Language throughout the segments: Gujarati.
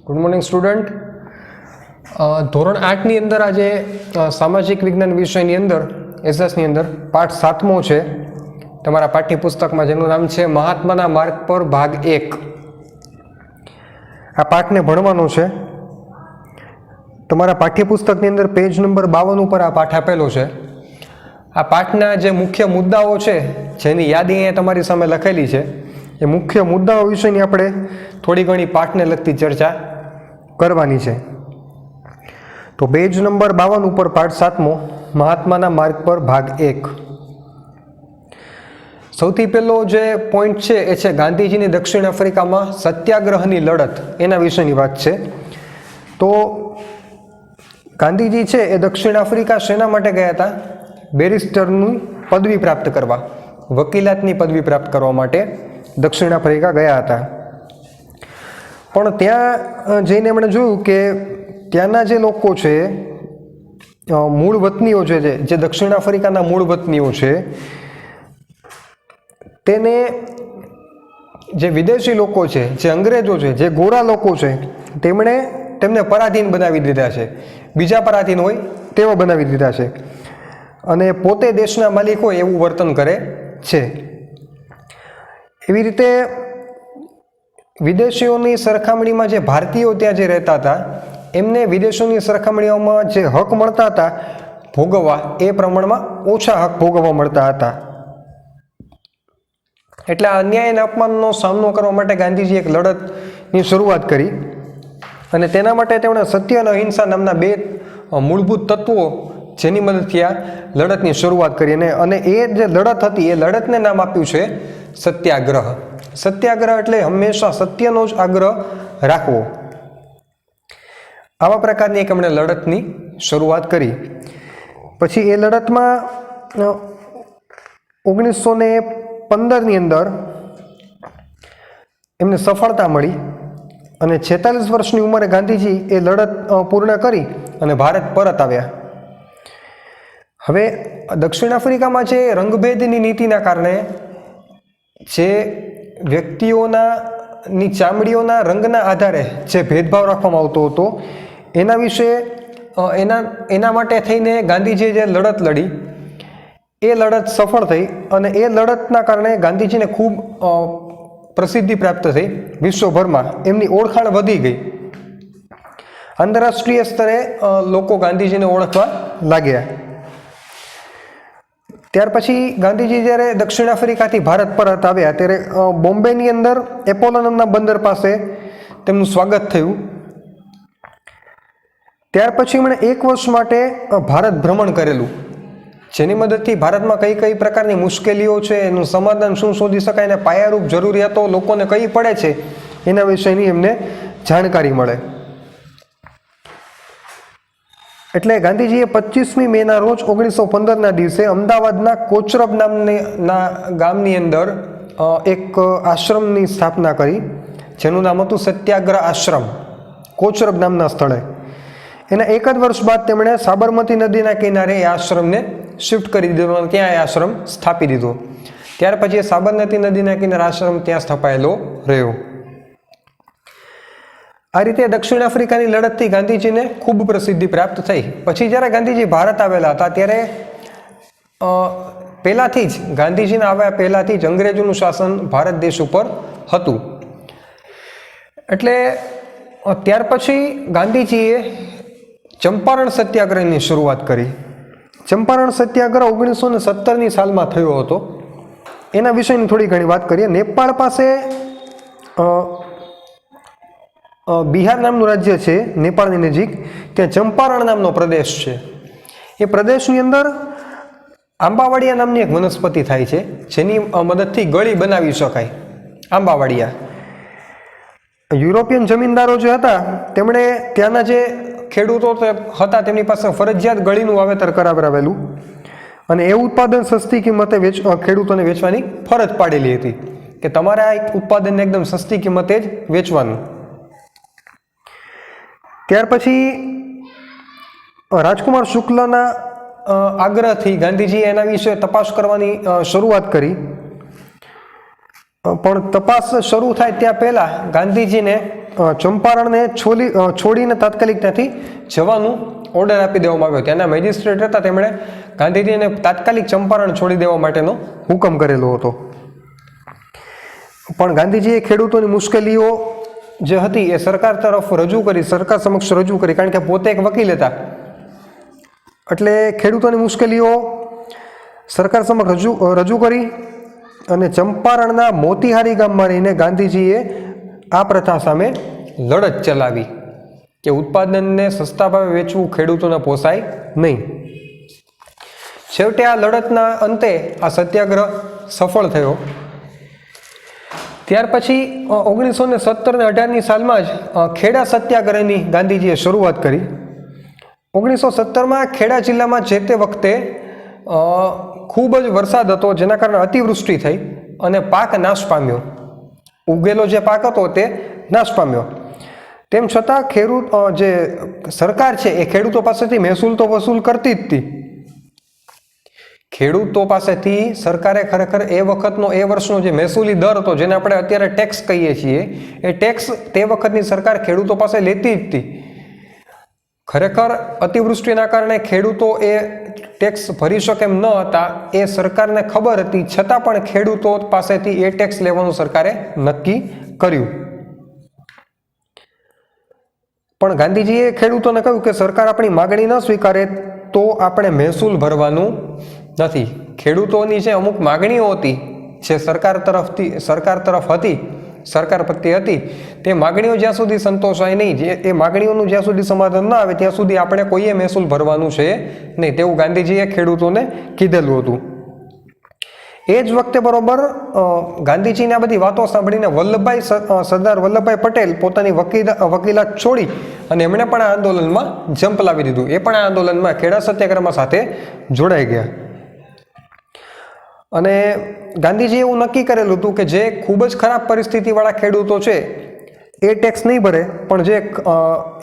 Good morning student. ધોરણ 8ની અંદર આજે સામાજિક વિજ્ઞાન વિષયની અંદર એસએસની અંદર પાઠ 7મો છે તમારા પાઠ્યપુસ્તકમાં, જેનું નામ છે મહાત્માના માર્ગ પર ભાગ 1. આ પાઠને ભણવાનો છે. તમારા પાઠ્યપુસ્તકની અંદર પેજ નંબર 52 ઉપર આ પાઠ આપેલો છે. આ પાઠના જે મુખ્ય મુદ્દાઓ છે જેની યાદી અહીંયા તમારી સામે લખેલી છે, એ મુખ્ય મુદ્દાઓ વિશેની આપણે થોડી ઘણી પાઠને લગતી ચર્ચા કરવાની છે. તો પેજ નંબર 52 ઉપર પાઠ 7મો મહાત્માના માર્ગ પર ભાગ 1. સૌથી પહેલો જે પોઈન્ટ છે એ છે ગાંધીજીની દક્ષિણ આફ્રિકામાં સત્યાગ્રહની લડત, એના વિશેની વાત છે. તો ગાંધીજી છે એ દક્ષિણ આફ્રિકા શેના માટે ગયા હતા? બેરિસ્ટરની પદવી પ્રાપ્ત કરવા, વકીલાતની પદવી પ્રાપ્ત કરવા માટે દક્ષિણ આફ્રિકા ગયા હતા. પણ ત્યાં જઈને એમણે જોયું કે ત્યાંના જે લોકો છે, મૂળ વતનીઓ છે, જે દક્ષિણ આફ્રિકાના મૂળ વતનીઓ છે, તેને જે વિદેશી લોકો છે, જે અંગ્રેજો છે, જે ગોરા લોકો છે, તેમને પરાધીન બનાવી દીધા છે. બીજા પરાધીન હોય તેવા બનાવી દીધા છે અને પોતે દેશના માલિક હોય એવું વર્તન કરે છે. એવી રીતે વિદેશીઓની સરખામણીમાં જે ભારતીયો ત્યાં જે રહેતા હતા, એમને વિદેશોની સરખામણીઓમાં જે હક મળતા હતા ભોગવવા, એ પ્રમાણમાં ઓછા હક ભોગવવા મળતા હતા. એટલે આ અન્યાય અને અપમાનનો સામનો કરવા માટે ગાંધીજીએ એક લડતની શરૂઆત કરી અને તેના માટે તેમણે સત્ય અને અહિંસા નામના 2 મૂળભૂત તત્વો જેની મદદથી આ લડતની શરૂઆત કરી. અને એ જે લડત હતી, એ લડતને નામ આપ્યું છે સત્યાગ્રહ. સત્યાગ્રહ એટલે હંમેશા સત્યનો જ આગ્રહ રાખવો. આવા પ્રકારની એક એમણે લડતની શરૂઆત કરી. પછી એ લડતમાં 1915ની અંદર એમને સફળતા મળી અને 46 વર્ષની ઉંમરે ગાંધીજી એ લડત પૂર્ણ કરી અને ભારત પરત આવ્યા. હવે દક્ષિણ આફ્રિકામાં જે રંગભેદની નીતિના કારણે જે વ્યક્તિઓની ચામડીઓના રંગના આધારે જે ભેદભાવ રાખવામાં આવતો હતો, એના વિશે એના માટે થઈને ગાંધીજીએ જે લડત લડી, એ લડત સફળ થઈ અને એ લડતના કારણે ગાંધીજીને ખૂબ પ્રસિદ્ધિ પ્રાપ્ત થઈ. વિશ્વભરમાં એમની ઓળખાણ વધી ગઈ. આંતરરાષ્ટ્રીય સ્તરે લોકો ગાંધીજીને ઓળખવા લાગ્યા. ત્યાર પછી ગાંધીજી જ્યારે દક્ષિણ આફ્રિકાથી ભારત પરત આવ્યા ત્યારે બોમ્બેની અંદર એપોલો નામના બંદર પાસે તેમનું સ્વાગત થયું. ત્યાર પછી એમણે 1 વર્ષ માટે ભારત ભ્રમણ કરેલું, જેની મદદથી ભારતમાં કઈ કઈ પ્રકારની મુશ્કેલીઓ છે, એનું સમાધાન શું શોધી શકાય અને પાયારૂપ જરૂરિયાતો લોકોને કઈ પડે છે, એના વિશેની એમને જાણકારી મળે. એટલે ગાંધીજીએ 25મી મેના રોજ 1915ના દિવસે અમદાવાદના કોચરબ નામના ગામની અંદર એક આશ્રમની સ્થાપના કરી, જેનું નામ હતું સત્યાગ્રહ આશ્રમ, કોચરબ નામના સ્થળે. એના 1 જ વર્ષ બાદ તેમણે સાબરમતી નદીના કિનારે એ આશ્રમને શિફ્ટ કરી દીધો અને ત્યાં એ આશ્રમ સ્થાપી દીધો. ત્યાર પછી સાબરમતી નદીના કિનારે આશ્રમ ત્યાં સ્થપાયેલો રહ્યો. આ રીતે દક્ષિણ આફ્રિકાની લડતથી ગાંધીજીને ખૂબ પ્રસિદ્ધિ પ્રાપ્ત થઈ. પછી જ્યારે ગાંધીજી ભારત આવેલા હતા ત્યારે પહેલાથી જ ગાંધીજીના આવ્યા પહેલાથી જ અંગ્રેજોનું શાસન ભારત દેશ ઉપર હતું. એટલે ત્યાર પછી ગાંધીજીએ ચંપારણ સત્યાગ્રહની શરૂઆત કરી. ચંપારણ સત્યાગ્રહ 1917ની સાલમાં થયો હતો. એના વિશેની થોડી ઘણી વાત કરીએ. નેપાળ પાસે બિહાર નામનું રાજ્ય છે, નેપાળની નજીક, ત્યાં ચંપારણ નામનો પ્રદેશ છે. એ પ્રદેશની અંદર આંબાવાડિયા નામની એક વનસ્પતિ થાય છે, જેની મદદથી ગળી બનાવી શકાય, આંબાવાડિયા. યુરોપિયન જમીનદારો જે હતા તેમણે ત્યાંના જે ખેડૂતો હતા તેમની પાસે ફરજિયાત ગળીનું વાવેતર કરાવેલું અને એ ઉત્પાદન સસ્તી કિંમતે ખેડૂતોને વેચવાની ફરજ પાડેલી હતી કે તમારે આ ઉત્પાદનને એકદમ સસ્તી કિંમતે જ વેચવાનું. ત્યાર પછી રાજકુમાર શુક્લના આગ્રહથી ગાંધીજીએ એના વિશે તપાસ કરવાની શરૂઆત કરી. પણ તપાસ શરૂ થાય ત્યાં પહેલા ગાંધીજીને ચંપારણને છોડીને તાત્કાલિક ત્યાંથી જવાનું ઓર્ડર આપી દેવામાં આવ્યો. ત્યાંના મેજિસ્ટ્રેટ હતા, તેમણે ગાંધીજીને તાત્કાલિક ચંપારણ છોડી દેવા માટેનો હુકમ કરેલો હતો. પણ ગાંધીજીએ ખેડૂતોની મુશ્કેલીઓ જે હતી એ સરકાર તરફ રજૂ કરી, સરકાર સમક્ષ રજૂ કરી, કારણ કે પોતે એક વકીલ હતા. એટલે ખેડૂતોની મુશ્કેલીઓ સરકાર સમક્ષ રજૂ કરી અને ચંપારણના મોતીહારી ગામમાં રહીને ગાંધીજીએ આ પ્રથા સામે લડત ચલાવી કે ઉત્પાદનને સસ્તા ભાવે વેચવું ખેડૂતોને પોસાય નહીં. છેવટે આ લડતના અંતે આ સત્યાગ્રહ સફળ થયો. ત્યાર પછી 1917 અને 18ની સાલમાં જ ખેડા સત્યાગ્રહની ગાંધીજીએ શરૂઆત કરી. 1917માં ખેડા જિલ્લામાં જે તે વખતે ખૂબ જ વરસાદ હતો, જેના કારણે અતિવૃષ્ટિ થઈ અને પાક નાશ પામ્યો. ઉગેલો જે પાક હતો તે નાશ પામ્યો. તેમ છતાં જે સરકાર છે એ ખેડૂતો પાસેથી મહેસૂલ તો વસૂલ કરતી જ હતી. ખેડૂતો પાસેથી સરકારે ખરેખર એ વખતનો એ વર્ષનો જે મહેસૂલી દર હતો, જેને આપણે અત્યારે ટેક્સ કહીએ છીએ, એ ટેક્સ તે વખતની સરકાર ખેડૂતો પાસે લેતી જ હતી. ખરેખર અતિવૃષ્ટિના કારણે ખેડૂતો એ ટેક્સ ભરી શકે એમ ન હતા, એ સરકારને ખબર હતી, છતાં પણ ખેડૂતો પાસેથી એ ટેક્સ લેવાનું સરકારે નક્કી કર્યું. પણ ગાંધીજીએ ખેડૂતોને કહ્યું કે સરકાર આપણી માગણી ન સ્વીકારે તો આપણે મહેસૂલ ભરવાનું નથી. ખેડૂતોની જે અમુક માગણીઓ હતી, જે સરકાર તરફ હતી, સરકાર પ્રત્યે હતી, તે માગણીઓ જ્યાં સુધી સંતોષાય નહીં, એ માગણીઓનું જ્યાં સુધી સમાધાન ન આવે ત્યાં સુધી આપણે કોઈએ મહેસૂલ ભરવાનું છે નહીં, તેવું ગાંધીજીએ ખેડૂતોને કીધેલું હતું. એ જ વખતે બરોબર ગાંધીજીની આ બધી વાતો સાંભળીને સરદાર વલ્લભભાઈ પટેલ પોતાની વકીલાત છોડી અને એમણે પણ આ આંદોલનમાં ઝંપલાવી દીધું. એ પણ આ આંદોલનમાં ખેડા સત્યાગ્રહમાં સાથે જોડાઈ ગયા. અને ગાંધીજીએ એવું નક્કી કરેલું હતું કે જે ખૂબ જ ખરાબ પરિસ્થિતિવાળા ખેડૂતો છે એ ટેક્સ નહીં ભરે, પણ જે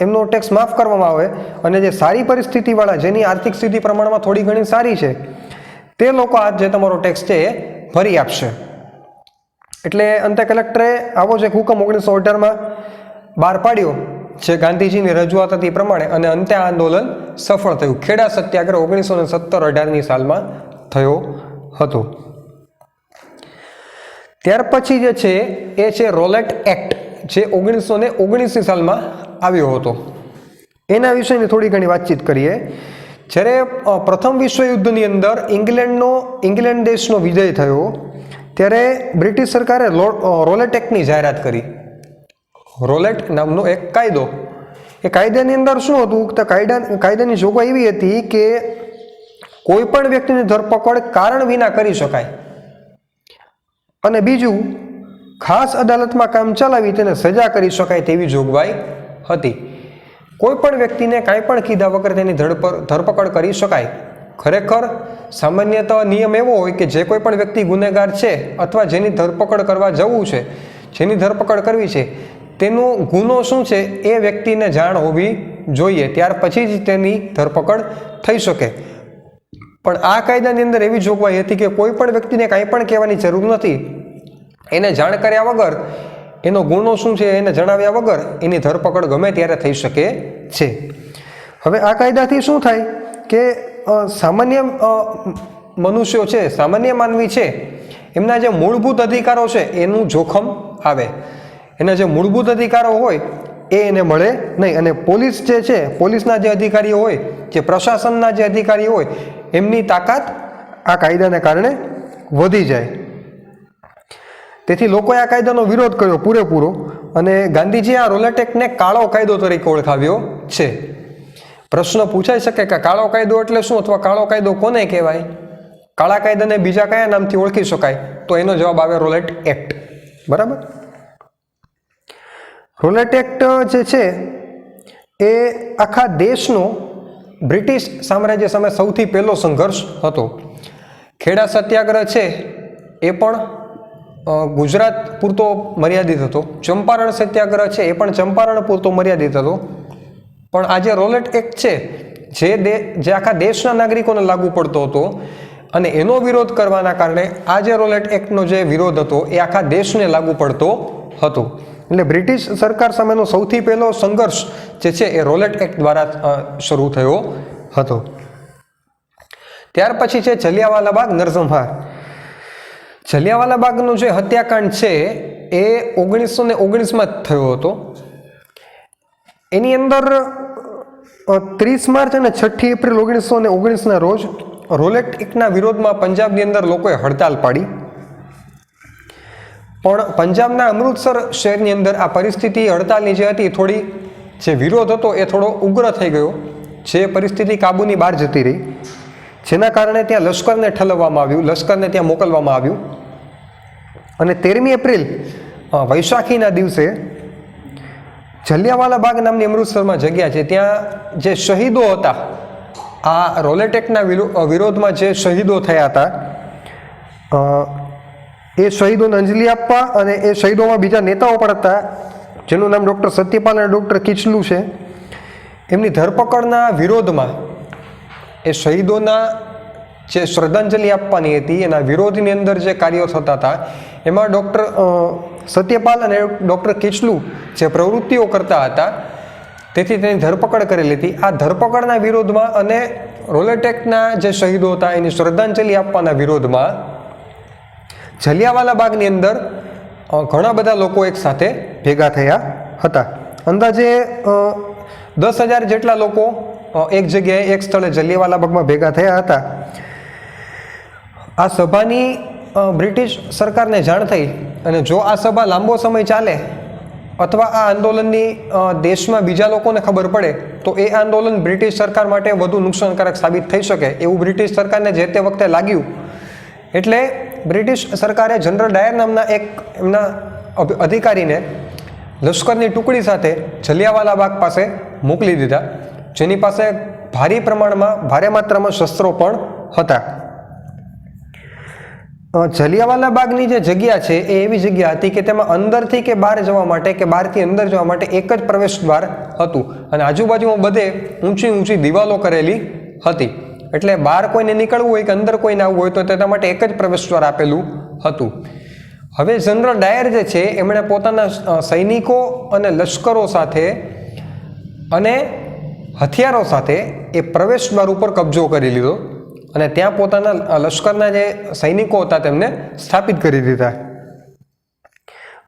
એમનો ટેક્સ માફ કરવામાં આવે અને જે સારી પરિસ્થિતિવાળા, જેની આર્થિક સ્થિતિ પ્રમાણમાં થોડી ઘણી સારી છે, તે લોકો આ જે તમારો ટેક્સ છે એ ભરી આપશે. એટલે અંતે કલેક્ટરે આવો જ એક હુકમ 1918માં બહાર પાડ્યો, જે ગાંધીજીની રજૂઆત હતી એ પ્રમાણે, અને અંતે આ આંદોલન સફળ થયું. ખેડા સત્યાગ્રહ 1917-18ની સાલમાં થયો હતો. ત્યાર પછી જે છે એ છે રોલેટ એક્ટ, જે 1919ની સાલમાં આવ્યો હતો. એના વિશેની થોડી ઘણી વાતચીત કરીએ. જ્યારે પ્રથમ વિશ્વયુદ્ધની અંદર ઇંગ્લેન્ડ દેશનો વિજય થયો, ત્યારે બ્રિટિશ સરકારે રોલેટ એક્ટની જાહેરાત કરી. રોલેટ નામનો એક કાયદો. એ કાયદાની અંદર શું હતું કે કાયદાની જોગવાઈ એવી હતી કે કોઈ પણ વ્યક્તિની ધરપકડ કારણ વિના કરી શકાય, અને બીજું, ખાસ અદાલતમાં કામ ચલાવી તેને સજા કરી શકાય તેવી જોગવાઈ હતી. કોઈ પણ વ્યક્તિને કાંઈ પણ કીધા વગર તેની ધરપકડ કરી શકાય. ખરેખર સામાન્યતઃ નિયમ એવો હોય કે જે કોઈ પણ વ્યક્તિ ગુનેગાર છે અથવા જેની ધરપકડ કરવા જવું છે, જેની ધરપકડ કરવી છે, તેનો ગુનો શું છે એ વ્યક્તિને જાણ હોવી જોઈએ, ત્યાર પછી જ તેની ધરપકડ થઈ શકે. પણ આ કાયદાની અંદર એવી જોગવાઈ હતી કે કોઈ પણ વ્યક્તિને કાંઈ પણ કહેવાની જરૂર નથી. એને જાણ કર્યા વગર, એનો ગુનો શું છે એને જણાવ્યા વગર એની ધરપકડ ગમે ત્યારે થઈ શકે છે. હવે આ કાયદાથી શું થાય કે સામાન્ય મનુષ્યો છે, સામાન્ય માનવી છે, એમના જે મૂળભૂત અધિકારો છે એનું જોખમ આવે. એના જે મૂળભૂત અધિકારો હોય એ એને મળે નહીં. અને પોલીસ જે છે, પોલીસના જે અધિકારીઓ હોય, જે પ્રશાસનના જે અધિકારીઓ હોય, એમની તાકાત આ કાયદાને કારણે વધી જાય. તેથી લોકોએ આ કાયદાનો વિરોધ કર્યો પૂરેપૂરો, અને ગાંધીજીએ આ રોલેટ એક્ટને કાળો કાયદો તરીકે ઓળખાવ્યો છે. પ્રશ્ન પૂછાઈ શકે કે કાળો કાયદો એટલે શું, અથવા કાળો કાયદો કોને કહેવાય, કાળા કાયદાને બીજા કયા નામથી ઓળખી શકાય? તો એનો જવાબ આવે રોલેટ એક્ટ. બરાબર. રોલેટ એક્ટ જે છે એ આખા દેશનો બ્રિટિશ સામ્રાજ્ય સામે સૌથી પહેલો સંઘર્ષ હતો. ખેડા સત્યાગ્રહ છે એ પણ ગુજરાત પૂરતો મર્યાદિત હતો. ચંપારણ સત્યાગ્રહ છે એ પણ ચંપારણ પૂરતો મર્યાદિત હતો. પણ આ જે રોલેટ એક્ટ છે, જે આખા દેશના નાગરિકોને લાગુ પડતો હતો, અને એનો વિરોધ કરવાના કારણે આ જે રોલેટ એક્ટનો જે વિરોધ હતો એ આખા દેશને લાગુ પડતો હતો. એટલે બ્રિટિશ સરકાર સામેનો સૌથી પહેલો સંઘર્ષ જે છે એ રોલેટ એક્ટ દ્વારા શરૂ થયો હતો. ત્યાર પછી છે જલિયાવાલા બાગ નરસંહાર. જલિયાવાલા બાગનો જે હત્યાકાંડ છે એ 1919માં જ થયો હતો. એની અંદર 30 માર્ચ અને 6 એપ્રિલ 1919ના રોજ રોલેટ એક્ટના વિરોધમાં પંજાબની અંદર લોકોએ હડતાલ પાડી. પણ પંજાબના અમૃતસર શહેરની અંદર આ પરિસ્થિતિ હડતાલની જે હતી થોડી જે વિરોધ હતો એ થોડો ઉગ્ર થઈ ગયો, જે પરિસ્થિતિ કાબૂની બહાર જતી રહી, જેના કારણે ત્યાં લશ્કરને ઠલવવામાં આવ્યું, લશ્કરને ત્યાં મોકલવામાં આવ્યું. અને 13મી એપ્રિલ વૈશાખીના દિવસે જલિયાવાલા બાગ નામની અમૃતસરમાં જગ્યા છે, ત્યાં જે શહીદો હતા, આ રોલેટ એક્ટના વિરોધમાં જે શહીદો થયા હતા એ શહીદોને અંજલિ આપવા, અને એ શહીદોમાં બીજા નેતાઓ પણ હતા જેનું નામ ડૉક્ટર સત્યપાલ અને ડૉક્ટર કિચલુ છે. એમની ધરપકડના વિરોધમાં એ શહીદોના જે શ્રદ્ધાંજલિ આપવાની હતી એના વિરોધની અંદર જે કાર્યો થતા હતા એમાં ડૉક્ટર સત્યપાલ અને ડૉક્ટર કિચલુ જે પ્રવૃત્તિઓ કરતા હતા તેથી તેની ધરપકડ કરેલી હતી. આ ધરપકડના વિરોધમાં અને રોલેટ એક્ટના જે શહીદો હતા એની શ્રદ્ધાંજલિ આપવાના વિરોધમાં જલિયાવાલા બાગની અંદર ઘણા બધા લોકો એક સાથે ભેગા થયા હતા. અંદાજે 10,000 જેટલા લોકો એક જગ્યાએ એક સ્થળે જલિયાવાલા બાગમાં ભેગા થયા હતા. આ સભાની બ્રિટિશ સરકારને જાણ થઈ, અને જો આ સભા લાંબો સમય ચાલે અથવા આ આંદોલનની દેશમાં બીજા લોકોને ખબર પડે તો એ આંદોલન બ્રિટિશ સરકાર માટે વધુ નુકસાનકારક સાબિત થઈ શકે એવું બ્રિટિશ સરકારને જે તે વખતે લાગ્યું. એટલે બ્રિટિશ સરકારે જનરલ ડાયર નામના એક એમના અધિકારીને લશ્કરની ટુકડી સાથે જલિયાવાલા બાગ પાસે મોકલી દીધા, જેની પાસે ભારે માત્રામાં શસ્ત્રો પણ હતા. જલિયાવાલા બાગની જે જગ્યા છે એ એવી જગ્યા હતી કે તેમાં અંદરથી કે બહાર જવા માટે કે બહારથી અંદર જવા માટે એક જ પ્રવેશ દ્વાર હતું, અને આજુબાજુમાં બધે ઊંચી દિવાલો કરેલી હતી. એટલે બહાર કોઈને નીકળવું હોય કે અંદર કોઈને આવવું હોય તો તેના માટે એક જ પ્રવેશ દ્વાર આપેલું હતું. હવે જનરલ ડાયર જે છે એમણે પોતાના સૈનિકો અને લશ્કરો સાથે અને હથિયારો સાથે એ પ્રવેશ દ્વાર ઉપર કબજો કરી લીધો, અને ત્યાં પોતાના લશ્કરના જે સૈનિકો હતા તેમને સ્થાપિત કરી દીધા.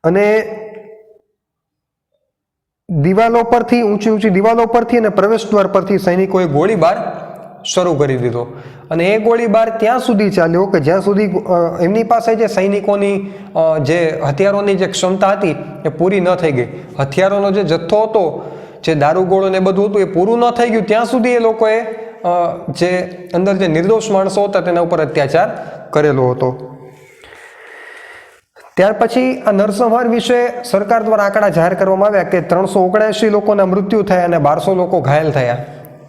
અને દિવાલો પરથી ઊંચી દિવાલો પરથી અને પ્રવેશ દ્વાર પરથી સૈનિકોએ ગોળીબાર શરૂ કરી દીધો. અને એ ગોળીબાર ત્યાં સુધી ચાલ્યો કે જ્યાં સુધી એમની પાસે જે સૈનિકોની જે હથિયારોની જે ક્ષમતા હતી એ પૂરી ન થઈ ગઈ. હથિયારોનો જે જથ્થો હતો, જે દારૂગોળો ને બધું હતું એ પૂરું ન થઈ ગયું ત્યાં સુધી એ લોકોએ જે અંદર જે નિર્દોષ માણસો હતા તેના ઉપર અત્યાચાર કરેલો હતો. ત્યાર પછી આ નરસંહાર વિશે સરકાર દ્વારા આંકડા જાહેર કરવામાં આવ્યા કે 379 લોકોના મૃત્યુ થયા અને 1200 લોકો ઘાયલ થયા.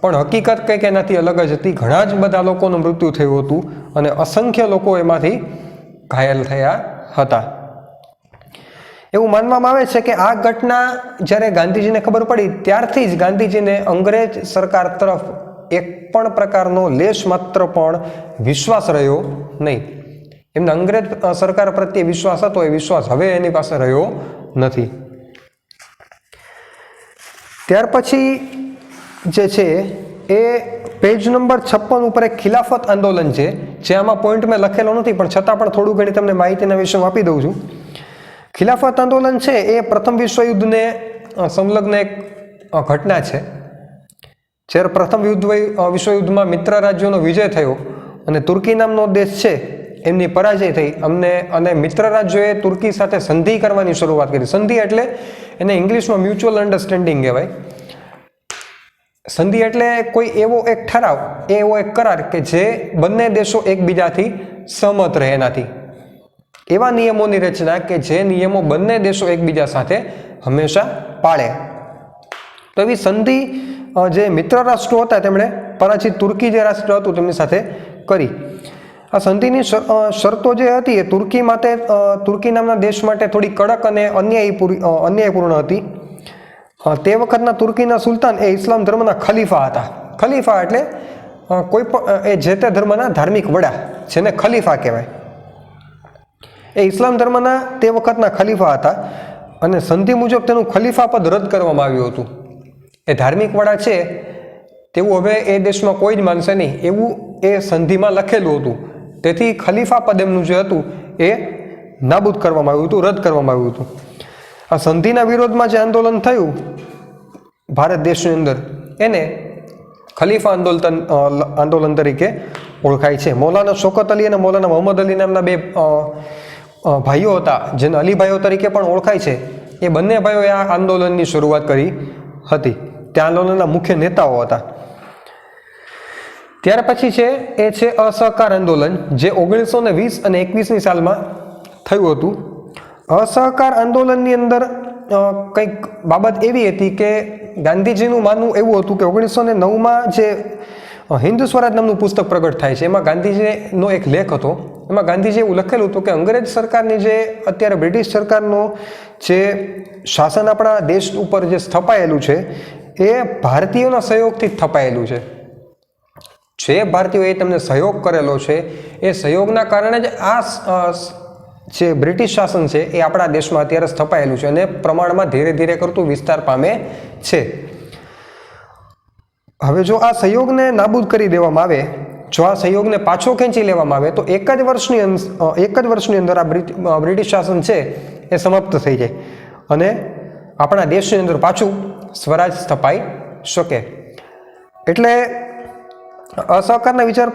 પણ હકીકત કંઈક એનાથી અલગ જ હતી. ઘણા જ બધા લોકોનું મૃત્યુ થયું હતું અને અસંખ્ય લોકો એમાંથી ઘાયલ થયા હતા. એવું માનવામાં આવે છે કે આ ઘટના જ્યારે ગાંધીજીને ખબર પડી ત્યારથી જ ગાંધીજીને અંગ્રેજ સરકાર તરફ એક પણ પ્રકારનો લેશ માત્ર પણ વિશ્વાસ રહ્યો નહીં. એમને અંગ્રેજ સરકાર પ્રત્યે વિશ્વાસ હતો, એ વિશ્વાસ હવે એની પાસે રહ્યો નથી. ત્યાર પછી જે છે એ પેજ નંબર 56 ઉપર એક ખિલાફત આંદોલન છે, જે આમાં પોઈન્ટ મેં લખેલો નથી પણ છતાં પણ થોડું ઘણી તમને માહિતીના વિશે આપી દઉં છું. ખિલાફત આંદોલન છે એ પ્રથમ વિશ્વયુદ્ધને સંલગ્ન એક ઘટના છે. જ્યારે પ્રથમ વિશ્વયુદ્ધમાં મિત્ર રાજ્યોનો વિજય થયો અને તુર્કી નામનો દેશ છે એમની પરાજય થઈ અને મિત્ર રાજ્યોએ તુર્કી સાથે સંધિ કરવાની શરૂઆત કરી. સંધિ એટલે એને ઇંગ્લિશમાં મ્યુચ્યુઅલ અન્ડરસ્ટેન્ડિંગ કહેવાય. સંધિ એટલે કોઈ એવો એક ઠરાવ, એવો એક કરાર કે જે બંને દેશો એકબીજાથી સહમત રહે. એનાથી એવા નિયમોની રચના કે જે નિયમો બંને દેશો એકબીજા સાથે હંમેશા પાળે. તો એવી સંધિ જે મિત્ર રાષ્ટ્રો હતા તેમણે પરાજિત તુર્કી જે રાષ્ટ્ર હતું તેમની સાથે કરી. આ સંધિની શરતો જે હતી એ તુર્કી નામના દેશ માટે થોડી કડક અને અન્યાયપૂર્ણ હતી. તે વખતના તુર્કીના સુલતાન એ ઇસ્લામ ધર્મના ખલીફા હતા. ખલીફા એટલે કોઈ પણ એ જે તે ધર્મના ધાર્મિક વડા, જેને ખલીફા કહેવાય, એ ઇસ્લામ ધર્મના તે વખતના ખલીફા હતા. અને સંધિ મુજબ તેનું ખલીફા પદ રદ કરવામાં આવ્યું હતું. એ ધાર્મિક વડા છે તેવું હવે એ દેશમાં કોઈ જ માનશે નહીં એવું એ સંધિમાં લખેલું હતું. તેથી ખલીફા પદ એમનું જે હતું એ નાબૂદ કરવામાં આવ્યું હતું, રદ કરવામાં આવ્યું હતું. આ સંધિના વિરોધમાં જે આંદોલન થયું ભારત દેશની અંદર એને ખલીફા આંદોલન તરીકે ઓળખાય છે. મૌલાના શૌકત અલી અને મૌલાના મોહમ્મદ અલી નામના બે ભાઈઓ હતા જેને અલીભાઈઓ તરીકે પણ ઓળખાય છે. એ બંને ભાઈઓએ આ આંદોલનની શરૂઆત કરી હતી. તે આંદોલનના મુખ્ય નેતાઓ હતા. ત્યાર પછી છે એ છે અસહકાર આંદોલન, જે 1920 અને 21ની સાલમાં થયું હતું. અસહકાર આંદોલનની અંદર કંઈક બાબત એવી હતી કે ગાંધીજીનું માનવું એવું હતું કે 1909માં જે હિન્દ સ્વરાજ નામનું પુસ્તક પ્રગટ થાય છે એમાં ગાંધીજીનો એક લેખ હતો. એમાં ગાંધીજીએ એવું લખેલું હતું કે અંગ્રેજ સરકારની જે અત્યારે બ્રિટિશ સરકારનો જે શાસન આપણા દેશ ઉપર જે સ્થપાયેલું છે એ ભારતીયોના સહયોગથી જ સ્થપાયેલું છે. જે ભારતીયોએ તમને સહયોગ કરેલો છે એ સહયોગના કારણે જ આ જે બ્રિટિશ શાસન છે એ આપણા દેશમાં અત્યારે સ્થપાયેલું છે અને પ્રમાણમાં ધીરે ધીરે કરતું વિસ્તાર પામે છે. હવે જો આ સહયોગને નાબૂદ કરી દેવામાં આવે, જો આ સહયોગને પાછો ખેંચી લેવામાં આવે તો એક જ વર્ષની અંદર આ બ્રિટિશ શાસન છે એ સમાપ્ત થઈ જાય અને આપણા દેશની અંદર પાછું સ્વરાજ સ્થપાઈ શકે. એટલે અસહકારના વિચાર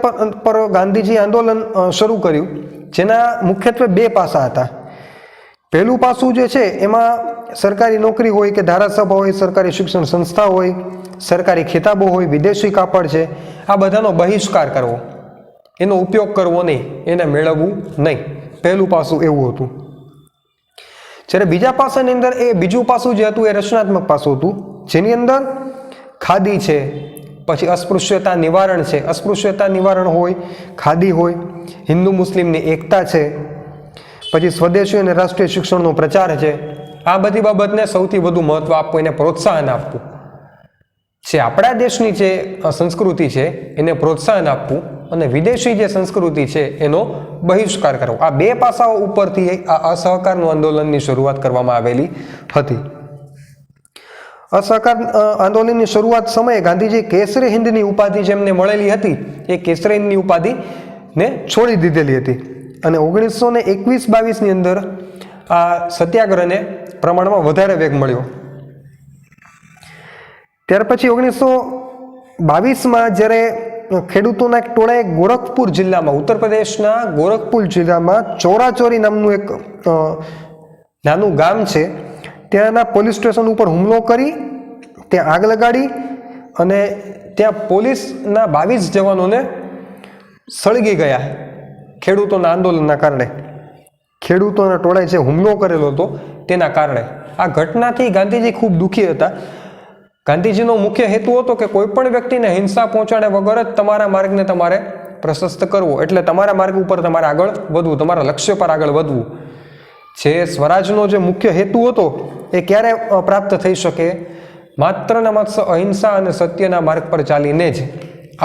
પર ગાંધીજી આંદોલન શરૂ કર્યું, જેના મુખ્યત્વે બે પાસા હતા. પહેલું પાસું જે છે એમાં સરકારી નોકરી હોય કે ધારાસભા હોય, સરકારી શિક્ષણ સંસ્થા હોય, સરકારી ખિતાબો હોય, વિદેશી કાપડ છે, આ બધાનો બહિષ્કાર કરવો, એનો ઉપયોગ કરવો નહીં, એને મેળવવું નહીં. પહેલું પાસું એવું હતું. જ્યારે બીજા પાસાની અંદર બીજું પાસું જે હતું એ રચનાત્મક પાસું હતું, જેની અંદર ખાદી છે, પછી અસ્પૃશ્યતા નિવારણ છે, અસ્પૃશ્યતા નિવારણ હોય, ખાદી હોય, હિન્દુ મુસ્લિમની એકતા છે, પછી સ્વદેશી અને રાષ્ટ્રીય શિક્ષણનો પ્રચાર છે. આ બધી બાબતને સૌથી વધુ મહત્વ આપવું, એને પ્રોત્સાહન આપવું, જે આપણા દેશની જે સંસ્કૃતિ છે એને પ્રોત્સાહન આપવું અને વિદેશી જે સંસ્કૃતિ છે એનો બહિષ્કાર કરવો. આ બે પાસાઓ ઉપરથી આ અસહકારનું આંદોલનની શરૂઆત કરવામાં આવેલી હતી. અસહકાર આંદોલનની શરૂઆત સમયે ગાંધીજી કેસરી હિન્દની ઉપાધિ જેમને મળેલી હતી એ કેસરી હિન્દની ઉપાધિને છોડી દીધેલી હતી અને 1921-22ની અંદર આ સત્યાગ્રહને પ્રમાણમાં વધારે વેગ મળ્યો. ત્યાર પછી 1922માં જ્યારે ખેડૂતોના એક ટોળાએ ગોરખપુર જિલ્લામાં, ઉત્તર પ્રદેશના ગોરખપુર જિલ્લામાં ચોરાચોરી નામનું એક નાનું ગામ છે ત્યાંના પોલીસ સ્ટેશન ઉપર હુમલો કરી ત્યાં આગ લગાડી અને ત્યાં પોલીસના 22 જવાનોને સળગી ગયા ખેડૂતોના આંદોલનના કારણે. ખેડૂતોના ટોળાએ જે હુમલો કરેલો હતો તેના કારણે. આ ઘટનાથી ગાંધીજી ખૂબ દુઃખી હતા. ગાંધીજીનો મુખ્ય હેતુ હતો કે કોઈ પણ વ્યક્તિને હિંસા પહોંચાડે વગર જ તમારા માર્ગને તમારે પ્રશસ્ત કરવો, એટલે તમારા માર્ગ ઉપર તમારે આગળ વધવું, તમારા લક્ષ્ય પર આગળ વધવું. જે સ્વરાજનો જે મુખ્ય હેતુ હતો એ ક્યારે પ્રાપ્ત થઈ શકે? માત્ર ને માત્ર અહિંસા અને સત્યના માર્ગ પર ચાલીને જ.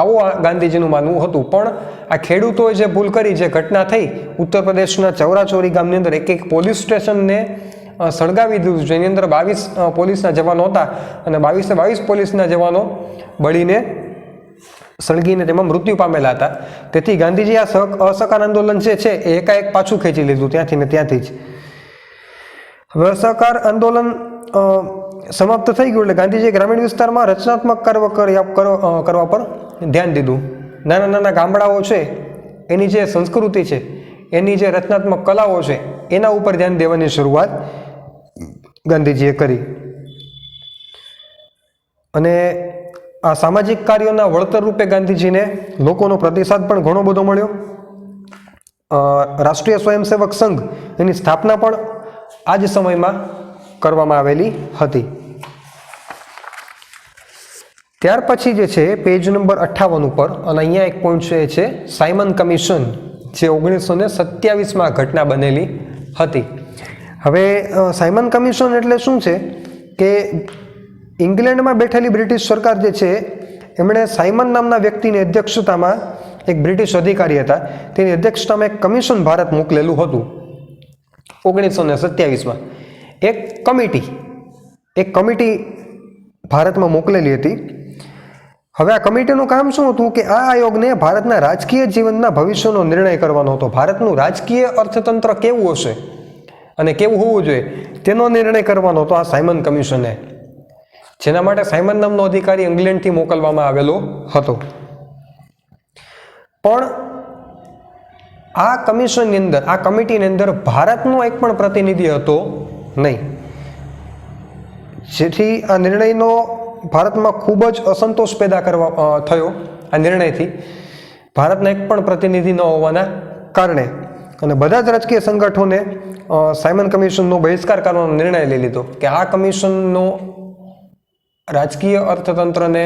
આવું ગાંધીજીનું માનવું હતું. પણ આ ખેડૂતોએ જે ભૂલ કરી, જે ઘટના થઈ ઉત્તર પ્રદેશના ચૌરાચોરી ગામની અંદર, એક પોલીસ સ્ટેશનને સળગાવી દીધું, જેની અંદર 22 પોલીસના જવાનો હતા અને 22 પોલીસના જવાનો બળીને સળગીને તેમાં મૃત્યુ પામેલા હતા. તેથી ગાંધીજી આ અસહકાર આંદોલન જે છે એ એકાએક પાછું ખેંચી લીધું ત્યાંથી ને ત્યાંથી જ. હવે અસહકાર આંદોલન સમાપ્ત થઈ ગયું એટલે ગાંધીજીએ ગ્રામીણ વિસ્તારમાં રચનાત્મક કાર્ય કરવા પર ધ્યાન દીધું. નાના નાના ગામડાઓ છે એની જે સંસ્કૃતિ છે, એની જે રચનાત્મક કલાઓ છે એના ઉપર ધ્યાન દેવાની શરૂઆત ગાંધીજીએ કરી. અને આ સામાજિક કાર્યોના વળતર રૂપે ગાંધીજીને લોકોનો પ્રતિસાદ પણ ઘણો બધો મળ્યો. રાષ્ટ્રીય સ્વયંસેવક સંઘ એની સ્થાપના પણ આ જ સમયમાં કરવામાં આવેલી હતી. ત્યાર પછી જે છે પેજ નંબર 58 ઉપર, અને અહીંયા એક પોઈન્ટ છે એ છે સાયમન કમિશન, જે 1927માં ઘટના બનેલી હતી. હવે સાયમન કમિશન એટલે શું છે કે ઇંગ્લેન્ડમાં બેઠેલી બ્રિટિશ સરકાર જે છે એમણે સાયમન નામના વ્યક્તિની અધ્યક્ષતામાં, એક બ્રિટિશ અધિકારી હતા, તેની અધ્યક્ષતામાં એક કમિશન ભારત મોકલેલું હતું 1927માં. એક કમિટી ભારતમાં મોકલેલી હતી. હવે આ કમિટીનું કામ શું હતું કે આ આયોગને ભારતના રાજકીય જીવનના ભવિષ્યનો નિર્ણય કરવાનો હતો. ભારતનું રાજકીય અર્થતંત્ર કેવું હશે અને કેવું હોવું જોઈએ તેનો નિર્ણય કરવાનો હતો આ સાયમન કમિશને, જેના માટે સાયમન નામનો અધિકારી ઇંગ્લેન્ડથી મોકલવામાં આવેલો હતો. પણ આ કમિશનની અંદર, આ કમિટીની અંદર ભારતનો એક પણ પ્રતિનિધિ હતો નહીં, જેથી આ નિર્ણયનો ભારતમાં ખૂબ જ અસંતોષ પેદા થયો આ નિર્ણયથી, ભારતના એક પણ પ્રતિનિધિ ન હોવાના કારણે. અને બધા જ રાજકીય સંગઠનોને સાયમન કમિશનનો બહિષ્કાર કરવાનો નિર્ણય લઈ લીધો કે આ કમિશનનો રાજકીય અર્થતંત્રને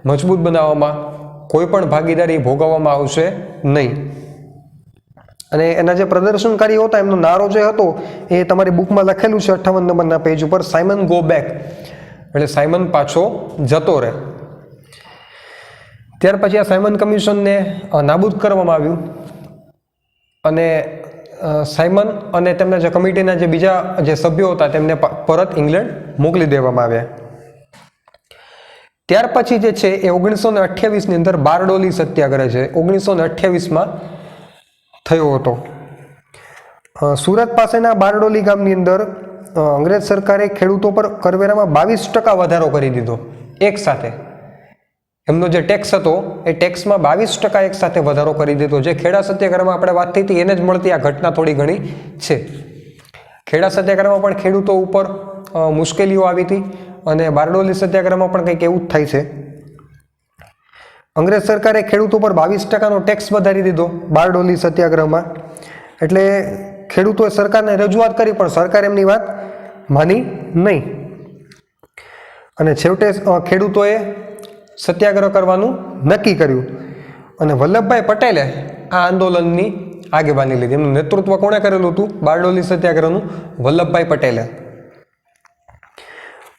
મજબૂત બનાવવામાં કોઈ પણ ભાગીદારી ભોગવવામાં આવશે નહીં. અને એના જે પ્રદર્શનકારીઓ હતા એમનો નારો જે હતો એ તમારી બુકમાં લખેલું છે 58 નંબરના પેજ ઉપર, સાયમન ગો બેક, એટલે સાયમન પાછો જતો રહે. ત્યાર પછી આ સાયમન કમિશનને નાબૂદ કરવામાં આવ્યું અને સાયમન અને તેમના જે કમિટીના જે બીજા જે સભ્યો હતા તેમને પરત ઇંગ્લેન્ડ મોકલી દેવામાં આવ્યા. ત્યાર પછી જે છે એ 1928ની અંદર બારડોલી સત્યાગ્રહ છે 1928માં થયો હતો. સુરત પાસેના બારડોલી ગામની અંદર અંગ્રેજ સરકારે ખેડૂતો પર કરવેરામાં 22% વધારો કરી દીધો એક સાથે. એમનો જે ટેક્સ હતો એ ટેક્સમાં 22% એક સાથે વધારો કરી દીધો. જે ખેડા સત્યાગ્રહમાં આપણે વાત થઈ હતી એને જ મળતી આ ઘટના થોડી ઘણી છે. ખેડા સત્યાગ્રહમાં પણ ખેડૂતો ઉપર મુશ્કેલીઓ આવી હતી અને બારડોલી સત્યાગ્રહમાં પણ કંઈક એવું જ થાય છે. અંગ્રેજ સરકારે ખેડૂતો પર 22%નો ટેક્સ વધારી દીધો બારડોલી સત્યાગ્રહમાં. એટલે ખેડૂતોએ સરકારને રજૂઆત કરી પણ સરકાર એમની વાત માની નહીં અને છેવટે ખેડૂતોએ સત્યાગ્રહ કરવાનું નક્કી કર્યું અને વલ્લભભાઈ પટેલે આ આંદોલનની આગેવાની લીધી. એમનું નેતૃત્વ કોણે કરેલું હતું બારડોલી સત્યાગ્રહનું? વલ્લભભાઈ પટેલે.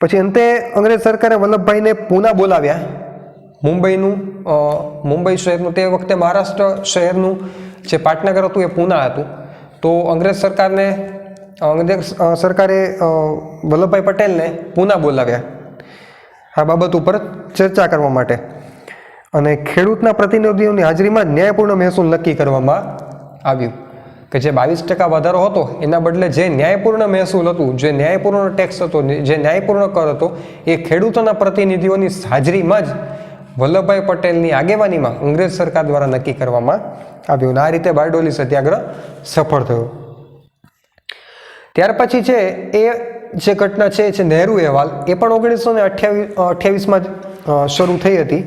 પછી અંતે અંગ્રેજ સરકારે વલ્લભભાઈને પૂના બોલાવ્યા. મુંબઈ શહેરનું, તે વખતે મહારાષ્ટ્ર શહેરનું જે પાટનગર હતું એ પૂના હતું. તો અંગ્રેજ સરકારે વલ્લભભાઈ પટેલને પૂના બોલાવ્યા આ બાબત ઉપર ચર્ચા કરવા માટે અને ખેડૂતના પ્રતિનિધિઓની હાજરીમાં ન્યાયપૂર્ણ મહેસૂલ નક્કી કરવામાં આવ્યું કે જે 22% વધારો હતો એના બદલે જે ન્યાયપૂર્ણ મહેસૂલ હતું, જે ન્યાયપૂર્ણ ટેક્સ હતો, જે ન્યાયપૂર્ણ કર હતો એ ખેડૂતોના પ્રતિનિધિઓની હાજરીમાં જ વલ્લભભાઈ પટેલની આગેવાનીમાં અંગ્રેજ સરકાર દ્વારા નક્કી કરવામાં આવ્યું. આ રીતે બારડોલી સત્યાગ્રહ સફળ થયો. ત્યાર પછી છે એ જે ઘટના છે નહેરુ અહેવાલ, એ પણ 1928માં શરૂ થઈ હતી.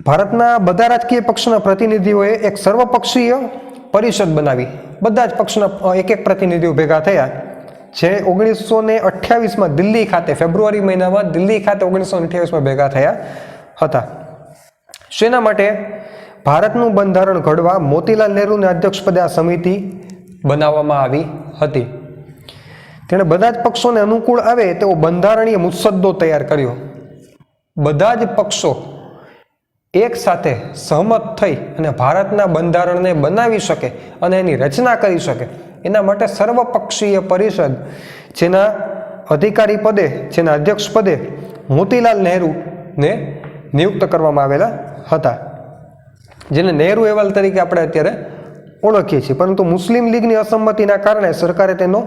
ભારતના બધા રાજકીય પક્ષના પ્રતિનિધિઓએ એક સર્વપક્ષીય પરિષદ બનાવી. બધા જ પક્ષના એક પ્રતિનિધિઓ ભેગા થયા જે 1928માં દિલ્હી ખાતે, ફેબ્રુઆરી મહિનામાં દિલ્હી ખાતે 1928માં ભેગા થયા હતા. શેના માટે? ભારતનું બંધારણ ઘડવા મોતીલાલ નહેરુને અધ્યક્ષપદે આ સમિતિ બનાવવામાં આવી હતી. તેણે બધા જ પક્ષોને અનુકૂળ આવે તેવો બંધારણીય મુસદ્દો તૈયાર કર્યો. બધા જ પક્ષો એક સાથે સહમત થઈ અને ભારતના બંધારણને બનાવી શકે અને એની રચના કરી શકે એના માટે સર્વપક્ષીય પરિષદ, જેના અધિકારી પદે, જેના અધ્યક્ષ પદે મોતીલાલ નહેરુને નિયુક્ત કરવામાં આવેલા હતા, જેને નહેરુ અહેવાલ તરીકે આપણે અત્યારે ઓળખીએ છીએ. પરંતુ મુસ્લિમ લીગની અસંમતિના કારણે સરકારે તેનો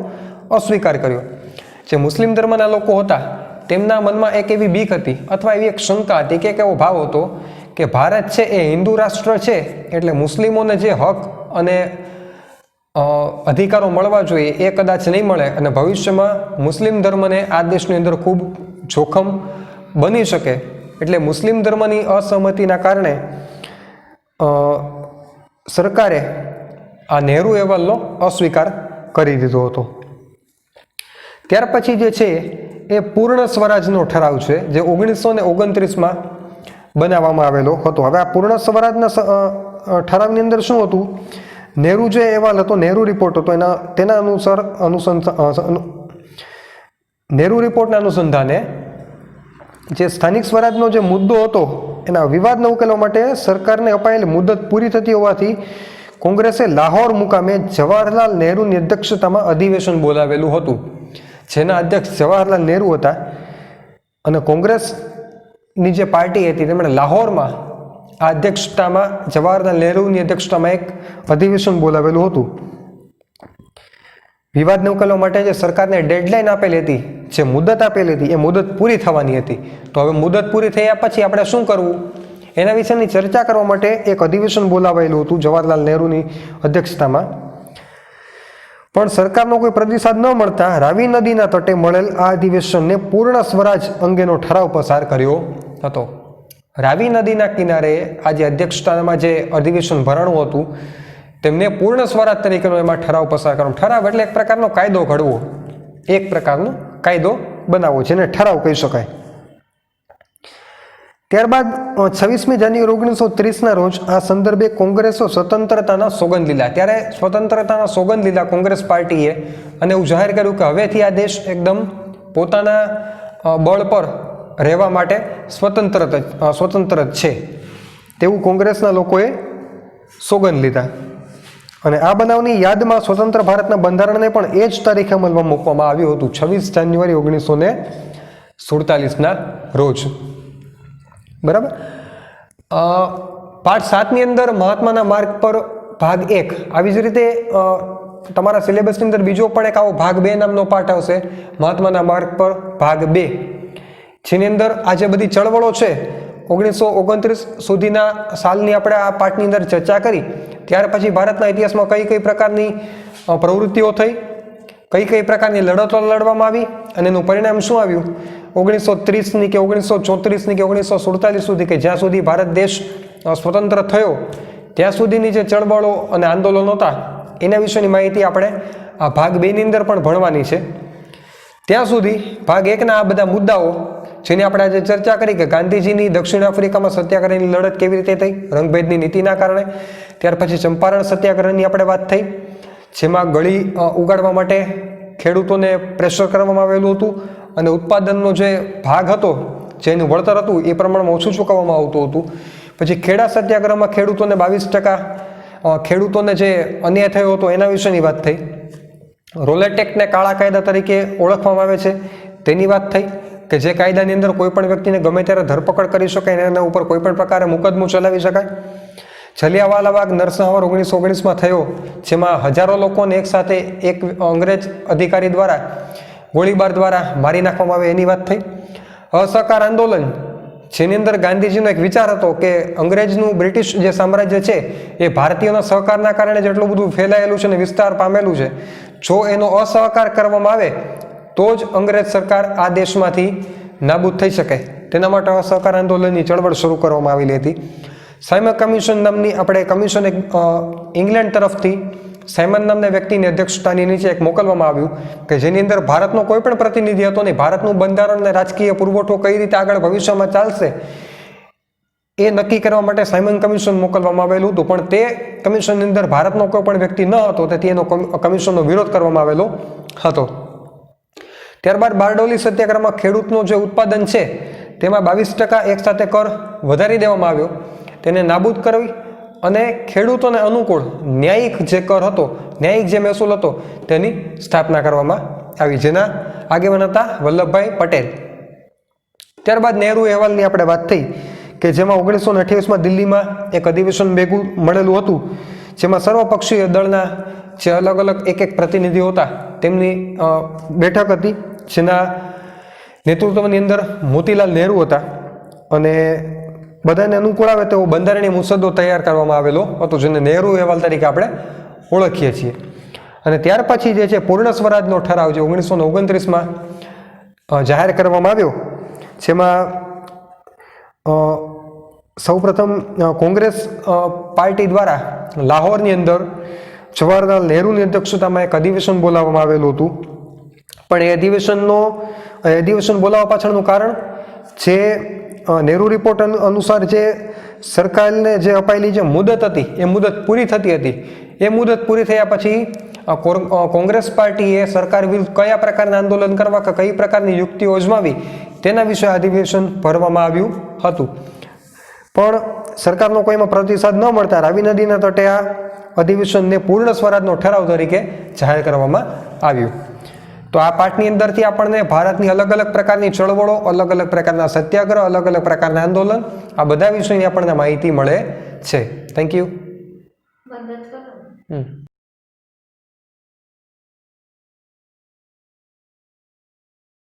અસ્વીકાર કર્યો. જે મુસ્લિમ ધર્મના લોકો હતા તેમના મનમાં એક એવી બીક હતી અથવા એવી એક શંકા હતી કે એક એવો ભાવ હતો કે ભારત છે એ હિન્દુ રાષ્ટ્ર છે એટલે મુસ્લિમોને જે હક અને અધિકારો મળવા જોઈએ એ કદાચ નહીં મળે અને ભવિષ્યમાં મુસ્લિમ ધર્મને આ દેશની અંદર ખૂબ જોખમ બની શકે. એટલે મુસ્લિમ ધર્મની અસહમતિના કારણે સરકારે આ નહેરુ અહેવાલનો અસ્વીકાર કરી દીધો હતો. ત્યાર પછી જે છે એ પૂર્ણ સ્વરાજનો ઠરાવ છે જે 1929માં બનાવવામાં આવેલો હતો. હવે આ પૂર્ણ સ્વરાજના ઠરાવની અંદર શું હતું? નહેરુ જે અહેવાલ હતો, નહેરુ રિપોર્ટ હતો, તેના નહેરુ રિપોર્ટના અનુસંધાને જે સ્થાનિક સ્વરાજનો જે મુદ્દો હતો એના વિવાદને ઉકેલવા માટે સરકારને અપાયેલી મુદત પૂરી થતી હોવાથી કોંગ્રેસે લાહોર મુકામે જવાહરલાલ નહેરુની અધ્યક્ષતામાં અધિવેશન બોલાવેલું હતું, જેના અધ્યક્ષ જવાહરલાલ નહેરુ હતા. અને કોંગ્રેસની જે પાર્ટી હતી તેમણે લાહોરમાં આ અધ્યક્ષતામાં જવાહરલાલ નહેરુની અધ્યક્ષતામાં એક અધિવેશન બોલાવેલું હતું. વિવાદને ઉકેલવા માટે જે સરકારને ડેડલાઇન આપેલી હતી, જે મુદત આપેલી હતી, એ મુદત પૂરી થવાની હતી. તો હવે મુદત પૂરી થયા પછી આપણે શું કરવું એના વિશેની ચર્ચા કરવા માટે એક અધિવેશન બોલાવેલું હતું જવાહરલાલ નહેરુની અધ્યક્ષતામાં. પણ સરકારનો કોઈ પ્રતિસાદ ન મળતા રાવી નદીના તટે મળેલ આ અધિવેશનને પૂર્ણ સ્વરાજ અંગેનો ઠરાવ પસાર કર્યો હતો. રાવી નદીના કિનારે આ જે અધ્યક્ષતામાં જે અધિવેશન ભરાણું હતું તેમને પૂર્ણ સ્વરાજ તરીકેનો એમાં ઠરાવ પસાર કરવાનો. ઠરાવ એટલે એક પ્રકારનો કાયદો ઘડવો, એક પ્રકારનો કાયદો બનાવવો, જેને ઠરાવ કહી શકાય. ત્યારબાદ 26મી જાન્યુઆરી 1930ના રોજ આ સંદર્ભે કોંગ્રેસો સ્વતંત્રતાના સોગંદ લીધા. ત્યારે સ્વતંત્રતાના સોગંદ લીધા કોંગ્રેસ પાર્ટીએ અને એવું જાહેર કર્યું કે હવેથી આ દેશ એકદમ પોતાના બળ પર રહેવા માટે સ્વતંત્ર જ છે તેવું કોંગ્રેસના લોકોએ સોગંદ લીધા. અને આ બનાવની યાદમાં સ્વતંત્ર ભારતના બંધારણને પણ એ જ તારીખે અમલમાં મૂકવામાં આવ્યું હતું, 26 જાન્યુઆરી 1947ના રોજ. બરાબર. પાઠ 7ની અંદર મહાત્માના માર્ગ પર ભાગ 1, આવી જ રીતે તમારા સિલેબસની અંદર બીજો પણ એક આવો ભાગ 2 નામનો પાઠ આવશે, મહાત્માના માર્ગ પર ભાગ 2, જેની અંદર આ જે બધી ચળવળો છે 1929 સુધીના સાલની આપણે આ પાઠની અંદર ચર્ચા કરી. ત્યાર પછી ભારતના ઇતિહાસમાં કઈ કઈ પ્રકારની પ્રવૃત્તિઓ થઈ, કઈ કઈ પ્રકારની લડતો લડવામાં આવી અને એનું પરિણામ શું આવ્યું 1930ની કે 1934ની કે 1947 સુધી, કે જ્યાં સુધી ભારત દેશ સ્વતંત્ર થયો ત્યાં સુધીની જે ચળવળો અને આંદોલનો હતા એના વિશેની માહિતી આપણે આ ભાગ 2ની અંદર પણ ભણવાની છે. ત્યાં સુધી ભાગ 1ના આ બધા મુદ્દાઓ જેની આપણે આજે ચર્ચા કરી કે ગાંધીજીની દક્ષિણ આફ્રિકામાં સત્યાગ્રહની લડત કેવી રીતે થઈ રંગભેદની નીતિના કારણે, ત્યાર પછી ચંપારણ સત્યાગ્રહની આપણે વાત થઈ, જેમાં ગળી ઉગાડવા માટે ખેડૂતોને પ્રેશર કરવામાં આવેલું હતું અને ઉત્પાદનનો જે ભાગ હતો, જેનું વળતર હતું એ પ્રમાણમાં ઓછું ચૂકવવામાં આવતું હતું. પછી ખેડા સત્યાગ્રહમાં ખેડૂતોને 22% ખેડૂતોને જે અન્યાય થયો હતો એના વિશેની વાત થઈ. રોલેટ એક્ટને કાળા કાયદા તરીકે ઓળખવામાં આવે છે તેની વાત થઈ કે જે કાયદાની અંદર કોઈ પણ વ્યક્તિને ગમે ત્યારે ધરપકડ કરી શકાય અને એના ઉપર કોઈ પણ પ્રકારે મુકદમો ચલાવી શકાય. જલિયાવાલા બાગ નરસંહાર 1919માં થયો, જેમાં હજારો લોકોને એક સાથે એક અંગ્રેજ અધિકારી દ્વારા ગોળીબાર દ્વારા મારી નાખવામાં આવે એની વાત થઈ. અસહકાર આંદોલન, જેની અંદર ગાંધીજીનો એક વિચાર હતો કે અંગ્રેજનું બ્રિટિશ જે સામ્રાજ્ય છે એ ભારતીયોના સહકારના કારણે જેટલું બધું ફેલાયેલું છે અને વિસ્તાર પામેલું છે, જો એનો અસહકાર કરવામાં આવે તો જ અંગ્રેજ સરકાર આ દેશમાંથી નાબૂદ થઈ શકે. તેના માટે અસહકાર આંદોલનની ચળવળ શરૂ કરવામાં આવેલી હતી. સાયમન કમિશન નામની આપણે કમિશન એક ઇંગ્લેન્ડ તરફથી સાયમન નામના વ્યક્તિની અધ્યક્ષતાની નીચે એક મોકલવામાં આવ્યું કે જેની અંદર ભારતનો કોઈ પણ પ્રતિનિધિ હતો નહીં. ભારતનું બંધારણ અને રાજકીય પુરવઠો કઈ રીતે આગળ ભવિષ્યમાં ચાલશે એ નક્કી કરવા માટે સાયમન કમિશન મોકલવામાં આવેલું હતું, પણ તે કમિશનની અંદર ભારતનો કોઈ પણ વ્યક્તિ ન હતો, તેથી એનો કમિશનનો વિરોધ કરવામાં આવેલો હતો. ત્યારબાદ બારડોલી સત્યાગ્રહમાં ખેડૂતનું જે ઉત્પાદન છે તેમાં 22% એક સાથે કર વધારી દેવામાં આવ્યો, તેને નાબૂદ કરવી અને ખેડૂતોને અનુકૂળ ન્યાયિક જે કર હતો, ન્યાયિક જે મહેસૂલ હતો તેની સ્થાપના કરવામાં આવી, જેના આગેવાન હતા વલ્લભભાઈ પટેલ. ત્યારબાદ નહેરુ અહેવાલની આપણે વાત થઈ કે જેમાં 1928માં દિલ્હીમાં એક અધિવેશન ભેગું મળેલું હતું, જેમાં સર્વપક્ષીય દળના જે અલગ અલગ એક પ્રતિનિધિઓ હતા તેમની બેઠક હતી, જેના નેતૃત્વની અંદર મોતીલાલ નહેરુ હતા અને બધાને અનુકૂળ આવે તેવો બંધારણીય મુસદ્દો તૈયાર કરવામાં આવેલો હતો, જેને નહેરુ અહેવાલ તરીકે આપણે ઓળખીએ છીએ. અને ત્યાર પછી જે છે પૂર્ણ સ્વરાજનો ઠરાવ જે 1929માં જાહેર કરવામાં આવ્યો, જેમાં સૌપ્રથમ કોંગ્રેસ પાર્ટી દ્વારા લાહોરની અંદર જવાહરલાલ નહેરુની અધ્યક્ષતામાં એક અધિવેશન બોલાવવામાં આવેલું હતું. પણ એ અધિવેશન બોલાવવા પાછળનું કારણ જે નહેરુ રિપોર્ટ અનુસાર જે સરકારને જે અપાયેલી જે મુદત હતી એ મુદત પૂરી થતી હતી. એ મુદત પૂરી થયા પછી કોંગ્રેસ પાર્ટીએ સરકાર વિરુદ્ધ કયા પ્રકારના આંદોલન કરવા કે કઈ પ્રકારની યુક્તિઓ અજમાવી તેના વિશે અધિવેશન ભરવામાં આવ્યું હતું. પણ સરકારનો કોઈમાં પ્રતિસાદ ન મળતા રાવી નદીના તટે આ અધિવેશનને પૂર્ણ સ્વરાજનો ઠરાવ તરીકે જાહેર કરવામાં આવ્યું. તો આ પાઠની અંદરથી આપણને ભારતની અલગ અલગ પ્રકારની ચળવળો, અલગ અલગ પ્રકારના સત્યાગ્રહ, અલગ અલગ પ્રકારના આંદોલન, આ બધા વિષયની આપણને માહિતી મળે છે. Thank you.